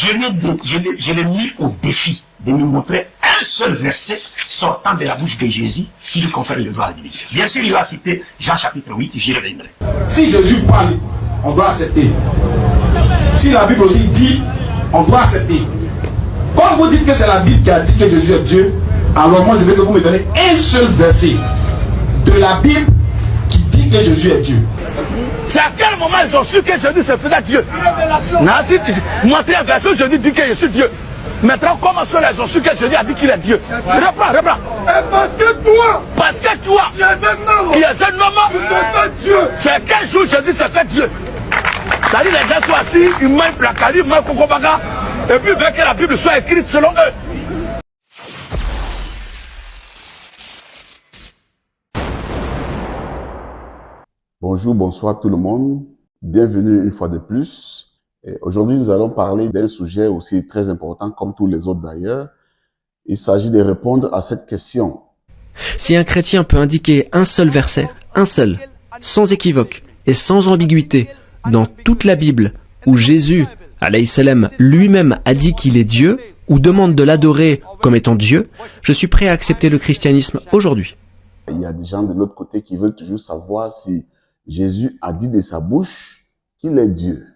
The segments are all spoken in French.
je l'ai mis au défi de me montrer un seul verset sortant de la bouche de Jésus qui lui confère le droit à la divinité. Bien sûr, il va citer Jean chapitre 8, j'y reviendrai. Si Jésus parle, on doit accepter. Si la Bible aussi dit, on doit accepter. Quand vous dites que c'est la Bible qui a dit que Jésus est Dieu, alors moi je veux que vous me donnez un seul verset de la Bible qui dit que Jésus est Dieu. C'est à quel moment ils ont su que Jésus se faisait Dieu? Montrer un verset où Jésus dit que je suis Dieu. Maintenant, comment ceux-là ils ont su que Jésus a dit qu'il est Dieu? Reprends. Et parce que toi, qui es un homme, c'est quel jour Jésus se fait Dieu? Ça dit les gens sont assis, ils mangent placali, ils mangent cocobaga, et puis veulent que la Bible soit écrite selon eux. Bonjour, bonsoir tout le monde. Bienvenue une fois de plus. Aujourd'hui, nous allons parler d'un sujet aussi très important comme tous les autres d'ailleurs. Il s'agit de répondre à cette question. Si un chrétien peut indiquer un seul verset, un seul, sans équivoque et sans ambiguïté, dans toute la Bible, où Jésus, alayhi salam, lui-même a dit qu'il est Dieu, ou demande de l'adorer comme étant Dieu, je suis prêt à accepter le christianisme aujourd'hui. Il y a des gens de l'autre côté qui veulent toujours savoir si Jésus a dit de sa bouche qu'il est Dieu.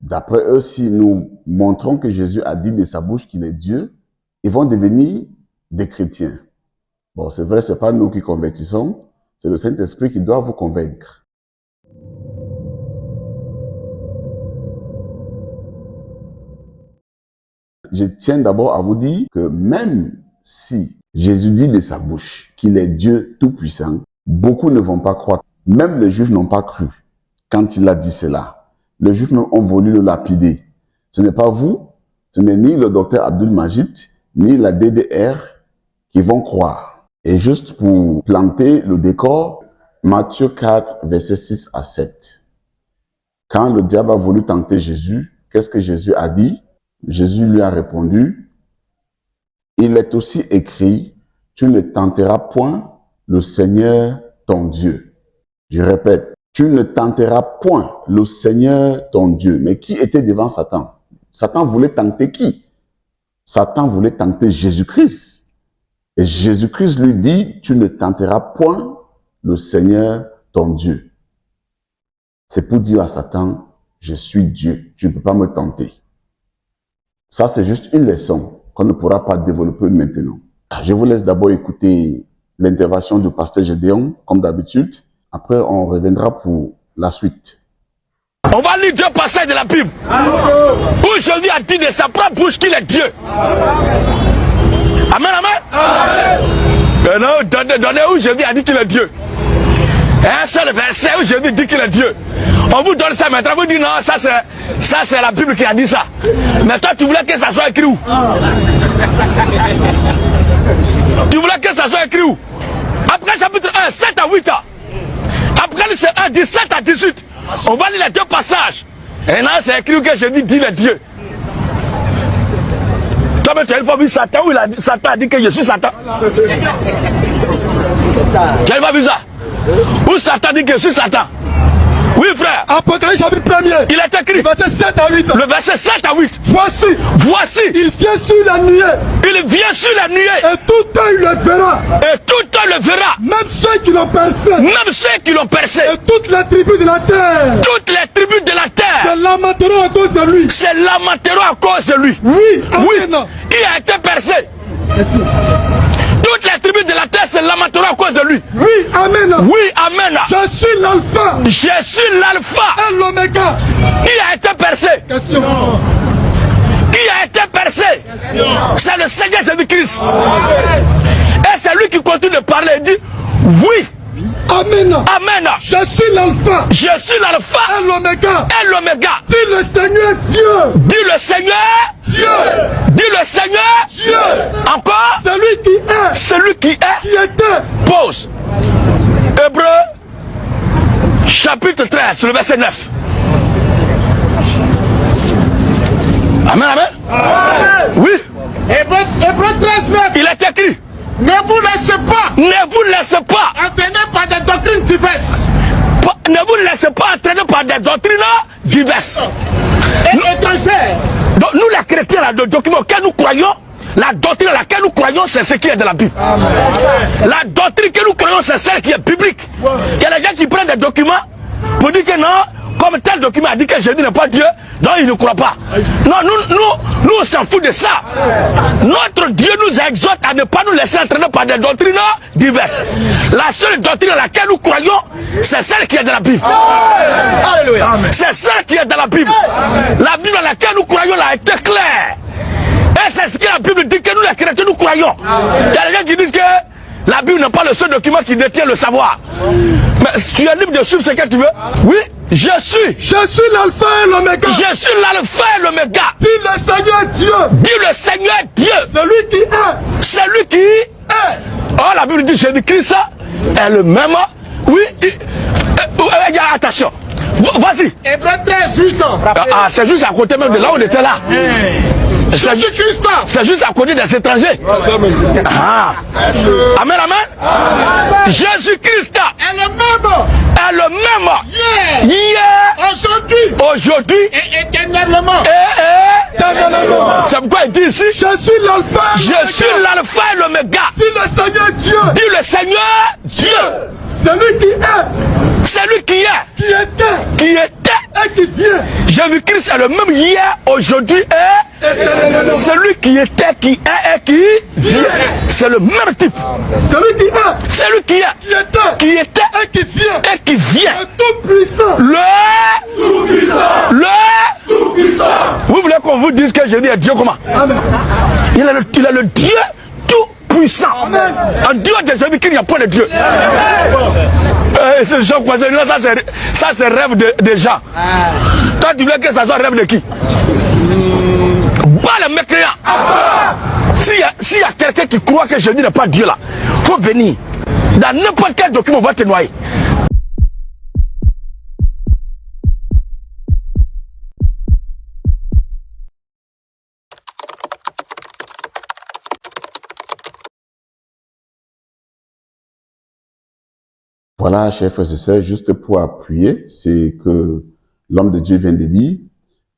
D'après eux, si nous montrons que Jésus a dit de sa bouche qu'il est Dieu, ils vont devenir des chrétiens. Bon, c'est vrai, c'est pas nous qui convertissons, c'est le Saint-Esprit qui doit vous convaincre. Je tiens d'abord à vous dire que même si Jésus dit de sa bouche qu'il est Dieu tout-puissant, beaucoup ne vont pas croire. Même les Juifs n'ont pas cru quand il a dit cela. Les Juifs ont voulu le lapider. Ce n'est pas vous, ce n'est ni le docteur Abdul Majid, ni la DDR qui vont croire. Et juste pour planter le décor, Matthieu 4, versets 6 à 7. Quand le diable a voulu tenter Jésus, qu'est-ce que Jésus a dit? Jésus lui a répondu, « Il est aussi écrit, tu ne tenteras point le Seigneur ton Dieu. » Je répète, tu ne tenteras point le Seigneur ton Dieu. Mais qui était devant Satan? Satan voulait tenter qui? Satan voulait tenter Jésus-Christ. Et Jésus-Christ lui dit, tu ne tenteras point le Seigneur ton Dieu. C'est pour dire à Satan, je suis Dieu, tu ne peux pas me tenter. Ça, c'est juste une leçon qu'on ne pourra pas développer maintenant. Je vous laisse d'abord écouter l'intervention du pasteur Gédéon, comme d'habitude. Après, on reviendra pour la suite. On va lire deux passages de la Bible. Où Jésus a dit de sa propre bouche qu'il est Dieu. Amen, amen. Non, donnez où Jésus a dit qu'il est Dieu. Un seul verset où Jésus dit qu'il est Dieu. On vous donne ça maintenant, vous dites non, ça c'est la Bible qui a dit ça. Mais toi tu voulais que ça soit écrit où? Tu voulais que ça soit écrit où? Après chapitre 1, 7 à 8 ans. Après c'est 1, 17 à 18. On va lire les deux passages. Et là c'est écrit que Jésus dit le Dieu. Toi tu as une fois vu Satan où Satan a dit que je suis Satan. Tu as une fois vu ça? Où Satan dit que je suis Satan. Oui frère. Apocalypse chapitre 1er. Il est écrit. Le verset 7 à 8. Le verset 7 à 8. Voici. Il vient sur la nuée. Il vient sur la nuée. Et tout œil le verra. Et tout œil le verra. Même ceux qui l'ont percé. Même ceux qui l'ont percé. Et toutes les tribus de la terre. Toutes les tribus de la terre. Se lamenteront à cause de lui. Se lamenteront à cause de lui. Oui. Oui. Qui a été percé. Toutes les tribus de la terre se lamenteront à cause de lui. Oui, amen. Oui, amen. Je suis l'alpha. Je suis l'alpha. Et l'oméga. Qui a été percé? Question. Qui a été percé? C'est le Seigneur Jésus-Christ. Et c'est lui qui continue de parler et dit, oui. Amen. Amen. Je suis l'alpha. Je suis l'alpha. Et l'oméga. Et l'oméga. Dis le Seigneur Dieu. Dis le Seigneur Dieu. Dis le Seigneur Dieu. Encore. Celui qui est. Celui qui est. Qui était. Pause. Hébreu chapitre 13, le verset 9. Amen, amen. Amen. Oui. Hébreu 13, 9. Il est écrit. Ne vous laissez pas. Ne vous laissez pas entraîner par des doctrines diverses. Ne vous laissez pas entraîner par des doctrines diverses. et étrangère. Donc nous les chrétiens, là, le document auquel nous croyons, la doctrine à laquelle nous croyons, c'est ce qui est de la Bible. La doctrine que nous croyons, c'est celle qui est biblique. Il y a des gens qui prennent des documents pour dire que non, comme tel document a dit que Jésus n'est pas Dieu, donc ils ne croient pas. Non, nous on s'en fout de ça. Notre Dieu nous exhorte à ne pas nous laisser entraîner par des doctrines diverses. La seule doctrine à laquelle nous croyons, c'est celle qui est dans la Bible. C'est celle qui est dans la Bible. La Bible à laquelle nous croyons là est claire. Et c'est ce que la Bible dit que nous les chrétiens nous croyons. Il y a des gens qui disent que la Bible n'est pas le seul document qui détient le savoir. Mais tu es libre de suivre ce que tu veux. Oui, je suis l'alpha et l'oméga. Je suis l'alpha et l'oméga. Dis le Seigneur Dieu. Dis le Seigneur Dieu. Celui qui est. Celui qui est. Oh, la Bible dit Jésus-Christ est le même. Oui. Attention. Vas-y. Hébreux 13, 8 ans. Ah, c'est juste à côté même de là où on était là. C'est juste à côté des étrangers. Ah. Amen, amen. Jésus-Christ est le même. Hier. Aujourd'hui. Et éternellement. C'est pourquoi il dit ici. Je suis l'alpha. Je suis l'alpha et l'oméga. Dis le Seigneur Dieu. Dis le Seigneur Dieu. Celui qui est. Celui qui est. Qui était. Qui était. Et qui vient. Jésus-Christ est le même hier, aujourd'hui et celui qui était, qui est et qui vient. C'est le même type. Celui qui est. Celui qui est. Qui était. Et qui vient. Et qui vient. Le tout-puissant. Le tout-puissant. Le tout-puissant. Vous voulez qu'on vous dise que Jésus est Dieu comment? Amen. Il est le Dieu tout-puissant. Amen. En dehors de Jésus-Christ, il n'y a pas de Dieu. Ça c'est rêve de gens. Toi tu veux que ça soit rêve de qui? Bah le mécréant. S'il y a quelqu'un qui croit que Jésus n'est pas Dieu là, faut venir. Dans n'importe quel document, on va te noyer. Voilà, chers frères et sœurs, juste pour appuyer, c'est que l'homme de Dieu vient de dire.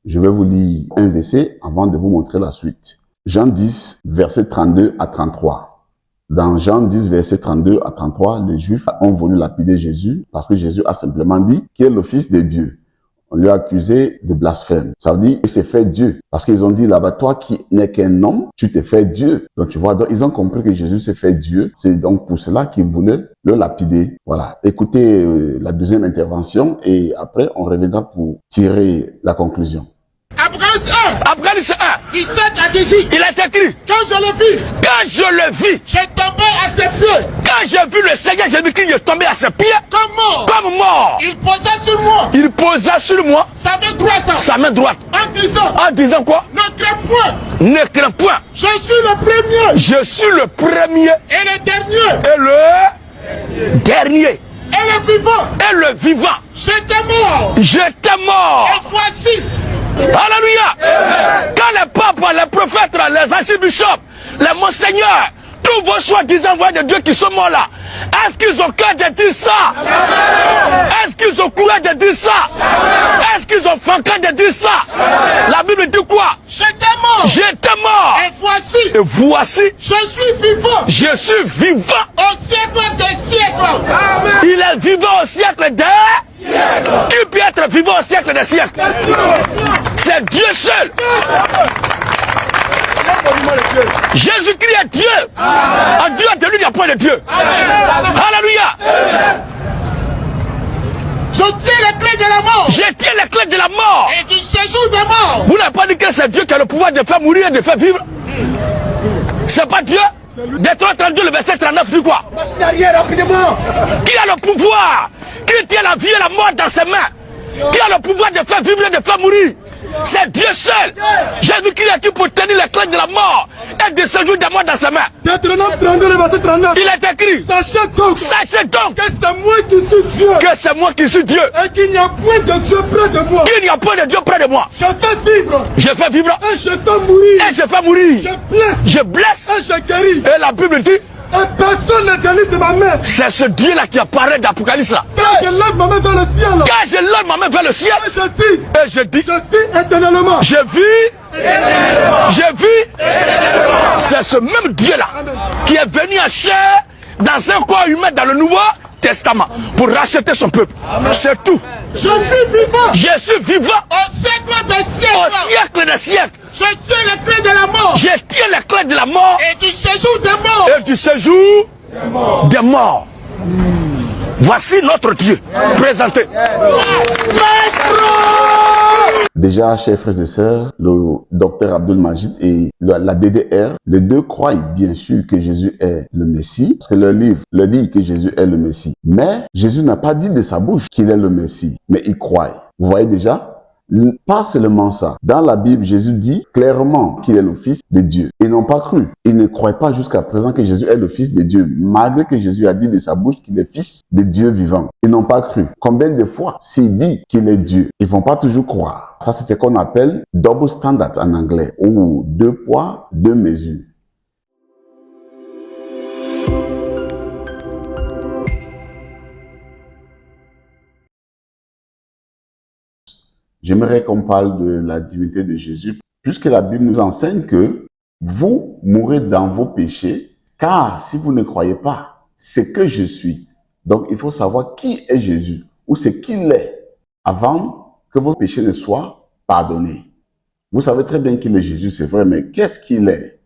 Je vais vous lire un verset avant de vous montrer la suite. Jean 10, verset 32 à 33. Dans Jean 10, verset 32 à 33, les Juifs ont voulu lapider Jésus parce que Jésus a simplement dit qu'il est le Fils de Dieu. On lui a accusé de blasphème. Ça veut dire qu'il s'est fait Dieu. Parce qu'ils ont dit là-bas, toi qui n'es qu'un homme, tu t'es fait Dieu. Donc tu vois, donc, ils ont compris que Jésus s'est fait Dieu. C'est donc pour cela qu'ils voulaient le lapider. Voilà. Écoutez la deuxième intervention et après on reviendra pour tirer la conclusion. Apocalypse 1, 17 à 18. il est écrit. Quand je le vis. Quand je le vis. J'ai tombé à ses pieds. Quand j'ai vu le Seigneur Jésus-Christ, il est tombé à ses pieds. Comme mort. Comme mort. Il posa sur moi. Il posa sur moi. Sa main droite. Sa main droite. En disant quoi? Ne crains point. Ne crains point. Je suis le premier. Je suis le premier. Et le dernier. Et le dernier. Et le vivant. Et le vivant. J'étais mort. J'étais mort. Et voici. Alléluia. Quand les papes, les prophètes, les archibishops, les monseigneurs, tous vos soi-disant envoyés de Dieu qui sont morts là, est-ce qu'ils ont cœur de dire ça? Est-ce qu'ils ont courage de dire ça? Est-ce qu'ils ont faim de dire ça? La Bible dit quoi? J'étais mort. J'étais mort. Et voici. Et voici. Je suis vivant. Je suis vivant. Au siècle des siècles. Amen. Il est vivant au siècle des siècles. Qui peut être vivant au siècle des siècles? C'est Dieu seul. Jésus-Christ est Dieu. En dehors de lui, il n'y a pas de Dieu. Alléluia. Je tiens les clés de la mort. Je tiens les clés de la mort. Et du séjour des morts. Vous n'avez pas dit que c'est Dieu qui a le pouvoir de faire mourir et de faire vivre? C'est pas Dieu? Détroit 32, le verset 39, dit quoi? Qui a le pouvoir? Qui tient la vie et la mort dans ses mains? Qui a le pouvoir de faire vivre et de faire mourir? C'est Dieu seul. Jésus-Christ qui peut tenir les clés de la mort et de séjour des morts dans ses mains. Deutéronome 32, le verset 39. Il est écrit. Sachez donc que c'est moi qui suis Dieu. Que c'est moi qui suis Dieu. Et qu'il n'y a point de Dieu près de moi. Il n'y a point de Dieu près de moi. Je fais vivre. Je fais vivre. Et je fais mourir. Et je fais mourir. Je blesse. Je blesse. Et je guéris. Et la Bible dit. Et personne ne délivre de ma main. C'est ce Dieu-là qui apparaît dans l'Apocalypse là. Quand je lève ma main vers le ciel. Quand je lève ma main vers le ciel, Et je dis éternellement. je vis éternellement. Je vis éternellement. C'est ce même Dieu-là qui est venu en chair dans un corps humain dans le Nouveau Testament pour racheter son peuple. C'est tout. Je suis vivant. Je suis vivant Au siècle des siècles. au siècle des siècles. Je tiens les clés de la mort. Je tiens les clés de la mort Et du séjour des morts. et du séjour des morts. Voici notre Dieu présenté. Déjà, chers frères et sœurs, le docteur Abdul Majid et la DDR, les deux croient bien sûr que Jésus est le Messie, parce que leur livre le dit que Jésus est le Messie. Mais Jésus n'a pas dit de sa bouche qu'il est le Messie, mais ils croient. Vous voyez déjà? Pas seulement ça. Dans la Bible, Jésus dit clairement qu'il est le Fils de Dieu. Ils n'ont pas cru. Ils ne croient pas jusqu'à présent que Jésus est le Fils de Dieu, malgré que Jésus a dit de sa bouche qu'il est Fils de Dieu vivant. Ils n'ont pas cru. Combien de fois s'il dit qu'il est Dieu, ils vont pas toujours croire. Ça, c'est ce qu'on appelle double standard en anglais, ou 2 poids, 2 mesures. J'aimerais qu'on parle de la divinité de Jésus, puisque la Bible nous enseigne que vous mourrez dans vos péchés, car si vous ne croyez pas, c'est que je suis. Donc, il faut savoir qui est Jésus, ou c'est qu'il est, avant que vos péchés ne soient pardonnés. Vous savez très bien qu'il est Jésus, c'est vrai, mais qu'est-ce qu'il est?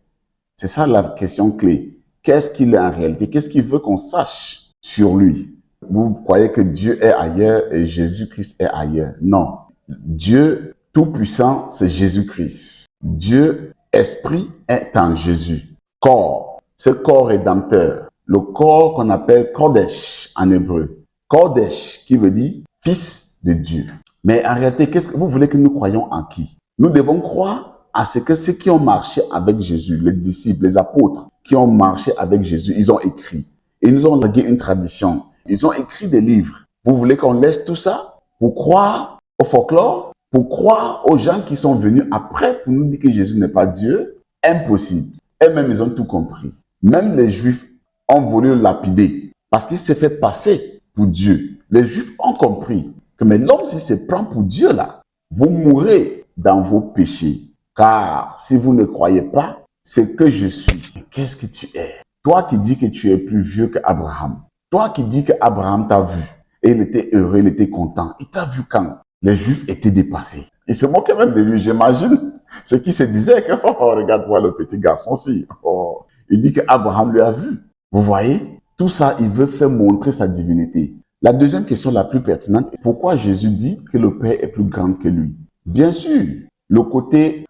C'est ça la question clé. Qu'est-ce qu'il est en réalité? Qu'est-ce qu'il veut qu'on sache sur lui? Vous croyez que Dieu est ailleurs et Jésus-Christ est ailleurs? Non. Dieu tout-puissant, c'est Jésus-Christ. Dieu, esprit, est en Jésus. Corps, c'est corps rédempteur. Le corps qu'on appelle Kodesh en hébreu. Kodesh, qui veut dire fils de Dieu. Mais en réalité, qu'est-ce que vous voulez que nous croyions en qui? Nous devons croire à ce que ceux qui ont marché avec Jésus, les disciples, les apôtres, qui ont marché avec Jésus, ils ont écrit. Ils nous ont légué une tradition. Ils ont écrit des livres. Vous voulez qu'on laisse tout ça pour croire au folklore, pour croire aux gens qui sont venus après pour nous dire que Jésus n'est pas Dieu? Impossible. Et même ils ont tout compris. Même les Juifs ont voulu le lapider parce qu'il s'est fait passer pour Dieu. Les Juifs ont compris que mais l'homme, s'il se prend pour Dieu là, vous mourrez dans vos péchés. Car si vous ne croyez pas, c'est que je suis. Qu'est-ce que tu es? Toi qui dis que tu es plus vieux qu'Abraham. Toi qui dis qu'Abraham t'a vu. Et il était heureux, il était content. Il t'a vu quand? Les Juifs étaient dépassés. Ils se moquaient même de lui, j'imagine. Ce qui se disait que, oh, regarde-moi le petit garçon-ci. Oh. Il dit qu'Abraham lui a vu. Vous voyez? Tout ça, il veut faire montrer sa divinité. La deuxième question la plus pertinente, pourquoi Jésus dit que le Père est plus grand que lui? Bien sûr, le côté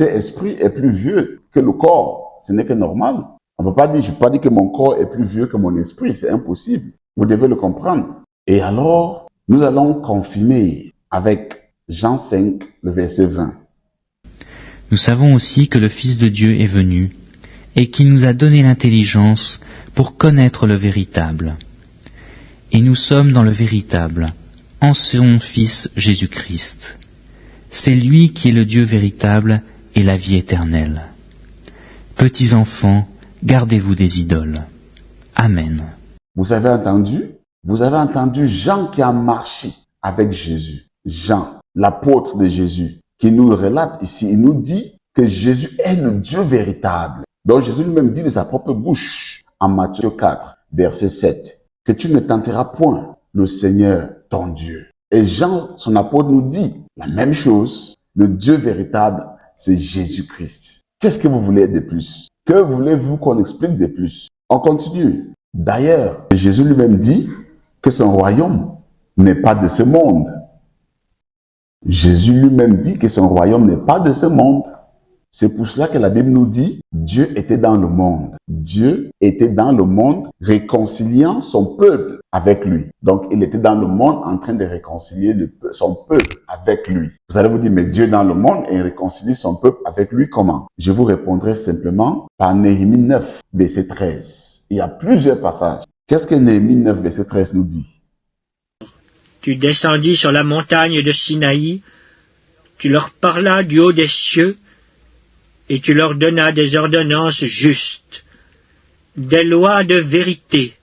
esprit est plus vieux que le corps. Ce n'est que normal. On peut pas dire, je peux pas dire que mon corps est plus vieux que mon esprit. C'est impossible. Vous devez le comprendre. Et alors, nous allons confirmer avec Jean 5, le verset 20. Nous savons aussi que le Fils de Dieu est venu et qu'il nous a donné l'intelligence pour connaître le véritable. Et nous sommes dans le véritable, en son Fils Jésus-Christ. C'est lui qui est le Dieu véritable et la vie éternelle. Petits enfants, gardez-vous des idoles. Amen. Vous avez entendu Jean qui a marché avec Jésus. Jean, l'apôtre de Jésus, qui nous relate ici. Il nous dit que Jésus est le Dieu véritable. Donc Jésus lui-même dit de sa propre bouche, en Matthieu 4, verset 7, que tu ne tenteras point le Seigneur ton Dieu. Et Jean, son apôtre, nous dit la même chose. Le Dieu véritable, c'est Jésus-Christ. Qu'est-ce que vous voulez de plus? Que voulez-vous qu'on explique de plus? On continue. D'ailleurs, Jésus lui-même dit que son royaume n'est pas de ce monde. Jésus lui-même dit que son royaume n'est pas de ce monde. C'est pour cela que la Bible nous dit, Dieu était dans le monde. Dieu était dans le monde réconciliant son peuple avec lui. Donc, il était dans le monde en train de réconcilier son peuple avec lui. Vous allez vous dire, mais Dieu est dans le monde et il réconcilie son peuple avec lui comment? Je vous répondrai simplement par Néhémie 9, verset 13. Il y a plusieurs passages. Qu'est-ce que Néhémie 9, verset 13 nous dit? Tu descendis sur la montagne de Sinaï, tu leur parlas du haut des cieux, et tu leur donnas des ordonnances justes. des lois de vérité,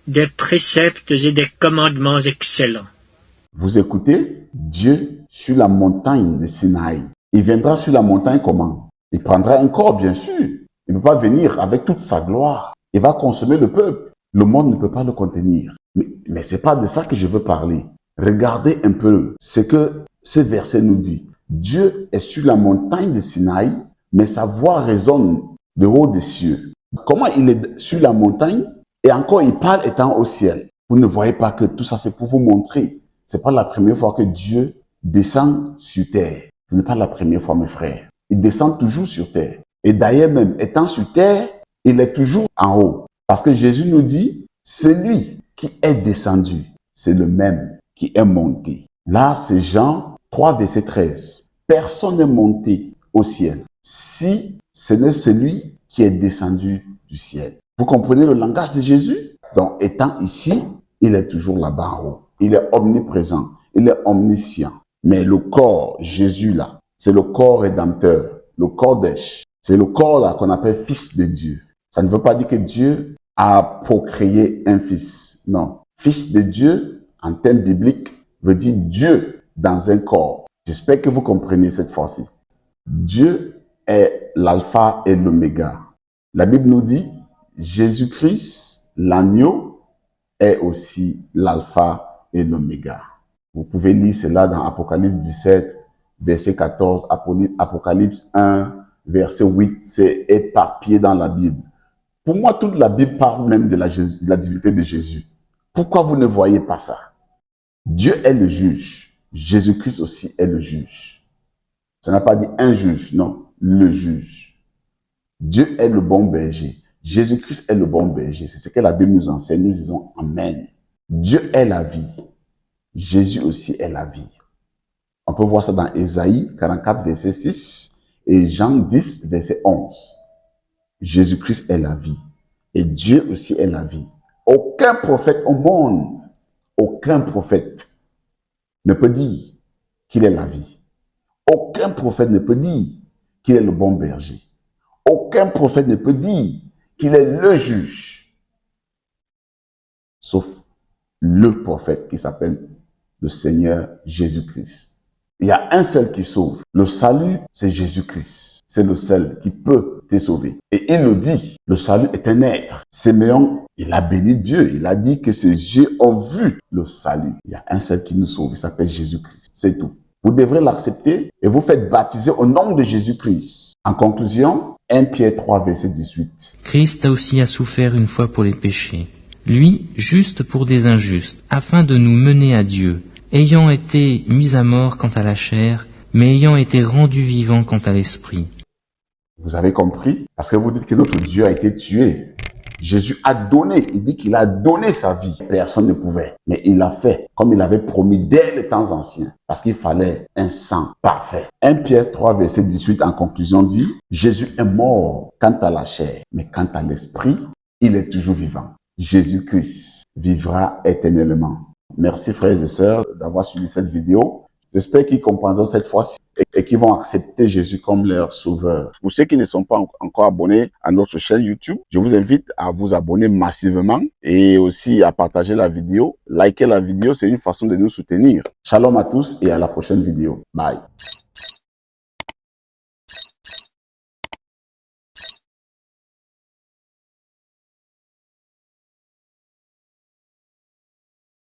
des préceptes et des commandements excellents. Vous écoutez, Dieu sur la montagne de Sinaï. Il viendra sur la montagne comment? Il prendra un corps, bien sûr. Il ne peut pas venir avec toute sa gloire. Il va consommer le peuple. Le monde ne peut pas le contenir. Mais c'est pas de ça que je veux parler. Regardez un peu ce que ce verset nous dit. Dieu est sur la montagne de Sinaï, mais sa voix résonne de haut des cieux. Comment il est sur la montagne et encore il parle étant au ciel? Vous ne voyez pas que tout ça c'est pour vous montrer. C'est pas la première fois que Dieu descend sur terre. Ce n'est pas la première fois, mes frères. Il descend toujours sur terre. Et d'ailleurs même, étant sur terre, il est toujours en haut. Parce que Jésus nous dit, celui qui est descendu, c'est le même qui est monté. Là, c'est Jean 3, verset 13. Personne n'est monté au ciel si ce n'est celui qui est descendu du ciel. Vous comprenez le langage de Jésus? Donc, étant ici, il est toujours là-bas en haut. Il est omniprésent. Il est omniscient. Mais le corps, Jésus là, c'est le corps rédempteur, le corps d'Èche. C'est le corps là qu'on appelle fils de Dieu. Ça ne veut pas dire que Dieu a procréé un fils. Non. Fils de Dieu, en termes bibliques, veut dire Dieu dans un corps. J'espère que vous comprenez cette fois-ci. Dieu est l'alpha et l'oméga. La Bible nous dit, Jésus-Christ, l'agneau, est aussi l'alpha et l'oméga. Vous pouvez lire cela dans Apocalypse 17, verset 14, Apocalypse 1, verset 8, c'est éparpillé dans la Bible. Pour moi, toute la Bible parle même de la divinité de Jésus. Pourquoi vous ne voyez pas ça? Dieu est le juge. Jésus-Christ aussi est le juge. Ça n'a pas dit un juge, non, le juge. Dieu est le bon berger. Jésus-Christ est le bon berger. C'est ce que la Bible nous enseigne. Nous disons Amen. Dieu est la vie. Jésus aussi est la vie. On peut voir ça dans Ésaïe 44, verset 6 et Jean 10, verset 11. Jésus-Christ est la vie. Et Dieu aussi est la vie. Aucun prophète au monde, aucun prophète ne peut dire qu'il est la vie. Aucun prophète ne peut dire qu'il est le bon berger. Aucun prophète ne peut dire qu'il est le juge. Sauf le prophète qui s'appelle le Seigneur Jésus-Christ. Il y a un seul qui sauve. Le salut, c'est Jésus-Christ. C'est le seul qui peut te sauver. Et il le dit, le salut est un être. Simeon, il a béni Dieu. Il a dit que ses yeux ont vu le salut. Il y a un seul qui nous sauve. Il s'appelle Jésus-Christ. C'est tout. Vous devrez l'accepter et vous faites baptiser au nom de Jésus-Christ. En conclusion, 1 Pierre 3, verset 18. Christ aussi a souffert une fois pour les péchés. Lui, juste pour des injustes, afin de nous mener à Dieu, ayant été mis à mort quant à la chair, mais ayant été rendu vivant quant à l'esprit. Vous avez compris? Parce que vous dites que notre Dieu a été tué. Jésus a donné, il dit qu'il a donné sa vie. Personne ne pouvait, mais il l'a fait comme il avait promis dès les temps anciens, parce qu'il fallait un sang parfait. 1 Pierre 3, verset 18 en conclusion dit, Jésus est mort quant à la chair, mais quant à l'esprit, il est toujours vivant. Jésus-Christ vivra éternellement. Merci frères et sœurs d'avoir suivi cette vidéo. J'espère qu'ils comprendront cette fois-ci et qu'ils vont accepter Jésus comme leur sauveur. Pour ceux qui ne sont pas encore abonnés à notre chaîne YouTube, je vous invite à vous abonner massivement et aussi à partager la vidéo. Liker la vidéo, c'est une façon de nous soutenir. Shalom à tous et à la prochaine vidéo. Bye.